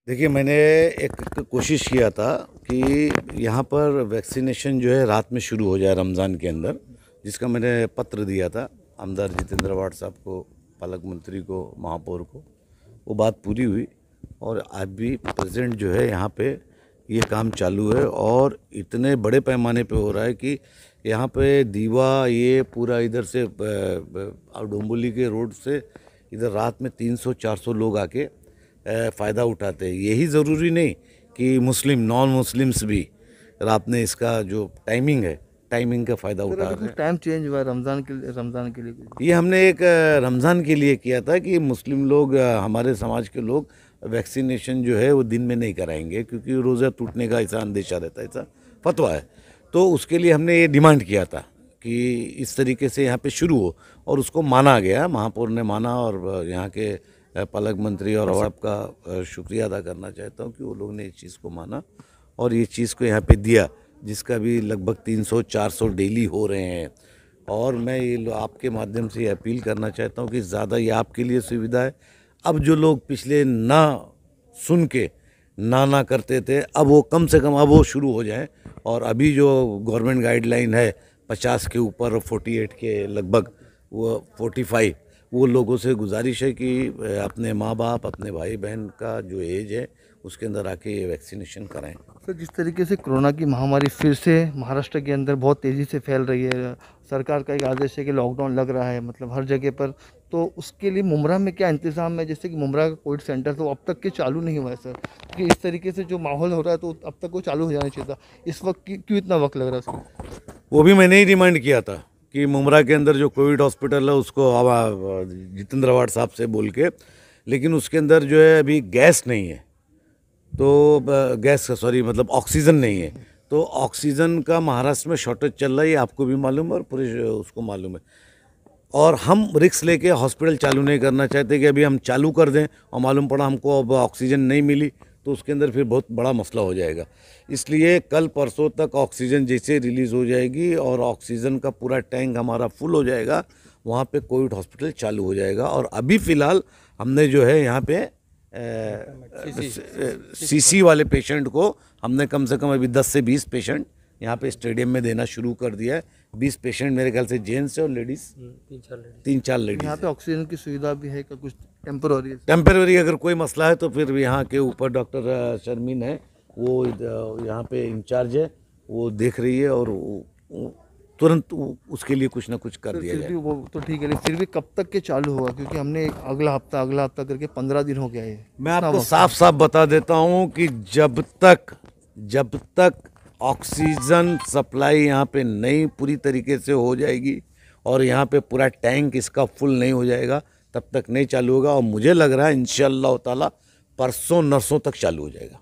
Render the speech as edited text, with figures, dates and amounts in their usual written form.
देखिए, मैंने एक कोशिश किया था कि यहाँ पर वैक्सीनेशन जो है रात में शुरू हो जाए रमज़ान के अंदर, जिसका मैंने पत्र दिया था आमदार जितेंद्र अवाड साहब को, पालक मंत्री को, महापौर को। वो बात पूरी हुई और आज भी प्रेजेंट जो है यहाँ पे ये काम चालू है और इतने बड़े पैमाने पे हो रहा है कि यहाँ पे दीवा ये पूरा इधर से डोंबिवली के रोड से इधर रात में 300-400 लोग आके फ़ायदा उठाते हैं। यही ज़रूरी नहीं कि मुस्लिम, नॉन मुस्लिम्स भी रात में इसका जो टाइमिंग है, टाइमिंग का फ़ायदा उठा रहे हैं। टाइम चेंज हुआ है रमज़ान के लिए ये हमने एक रमज़ान के लिए किया था कि मुस्लिम लोग, हमारे समाज के लोग वैक्सीनेशन जो है वो दिन में नहीं कराएंगे क्योंकि रोज़ा टूटने का ऐसा अंदेशा रहता है, ऐसा फतवा है। तो उसके लिए हमने ये डिमांड किया था कि इस तरीके से यहाँ पे शुरू हो और उसको माना गया, महापौर ने माना और यहाँ के पालक मंत्री और अवाड का शुक्रिया अदा करना चाहता हूँ कि वो लोग ने इस चीज़ को माना और ये चीज़ को यहाँ पे दिया, जिसका भी लगभग 300-400 डेली हो रहे हैं। और मैं ये आपके माध्यम से अपील करना चाहता हूँ कि ज़्यादा ये आपके लिए सुविधा है। अब जो लोग पिछले ना सुन के ना करते थे, अब वो कम से कम अब वो शुरू हो जाए। और अभी जो गवर्नमेंट गाइडलाइन है 50 के ऊपर, 48 के लगभग, वो 45, वो लोगों से गुजारिश है कि अपने माँ बाप, अपने भाई बहन का जो एज है उसके अंदर आके ये वैक्सीनेशन कराएं। सर, जिस तरीके से कोरोना की महामारी फिर से महाराष्ट्र के अंदर बहुत तेज़ी से फैल रही है, सरकार का एक आदेश है कि लॉकडाउन लग रहा है मतलब हर जगह पर, तो उसके लिए मुमरा में क्या इंतज़ाम है? जैसे कि मुमरा का कोविड सेंटर तो अब तक के चालू नहीं हुआ है सर, कि इस तरीके से जो माहौल हो रहा है तो अब तक वो चालू हो जाना चाहिए था। इस वक्त क्यों इतना वक्त लग रहा है उसको? वो भी मैंने ही डिमांड किया था कि मुमरा के अंदर जो कोविड हॉस्पिटल है उसको जितेंद्र अवाड साहब से बोल के, लेकिन उसके अंदर जो है अभी गैस नहीं है, तो मतलब ऑक्सीजन नहीं है। तो ऑक्सीजन का महाराष्ट्र में शॉर्टेज चल रहा है, ये आपको भी मालूम है और पूरे उसको मालूम है। और हम रिस्क लेके हॉस्पिटल चालू नहीं करना चाहते कि अभी हम चालू कर दें और मालूम पड़ा हमको अब ऑक्सीजन नहीं मिली तो उसके अंदर फिर बहुत बड़ा मसला हो जाएगा। इसलिए कल परसों तक ऑक्सीजन जैसे रिलीज़ हो जाएगी और ऑक्सीजन का पूरा टैंक हमारा फुल हो जाएगा, वहाँ पे कोविड हॉस्पिटल चालू हो जाएगा। और अभी फ़िलहाल हमने जो है यहाँ पे सीसी वाले पेशेंट को हमने कम से कम अभी 10 से 20 पेशेंट यहाँ पे स्टेडियम में देना शुरू कर दिया है। 20 पेशेंट मेरे ख्याल से जेंट्स है और लेडीज़ 3-4 लेडीज़। यहाँ पे ऑक्सीजन की सुविधा भी है क्या? कुछ टेम्पररी टेम्पररी अगर कोई मसला है तो फिर यहाँ के ऊपर डॉक्टर शर्मीन है, वो यहाँ पे इंचार्ज है, वो देख रही है और तुरंत उसके लिए कुछ ना कुछ कर दिया जाए। वो तो ठीक है, लेकिन फिर भी कब तक के चालू होगा? क्योंकि हमने अगला हफ्ता करके 15 दिन हो गया है। मैं आपको साफ साफ बता देता हूँ कि जब तक ऑक्सीजन सप्लाई यहाँ पे नहीं पूरी तरीके से हो जाएगी और यहाँ पे पूरा टैंक इसका फुल नहीं हो जाएगा, तब तक नहीं चालू होगा। और मुझे लग रहा है इंशाअल्लाह ताला परसों नरसों तक चालू हो जाएगा।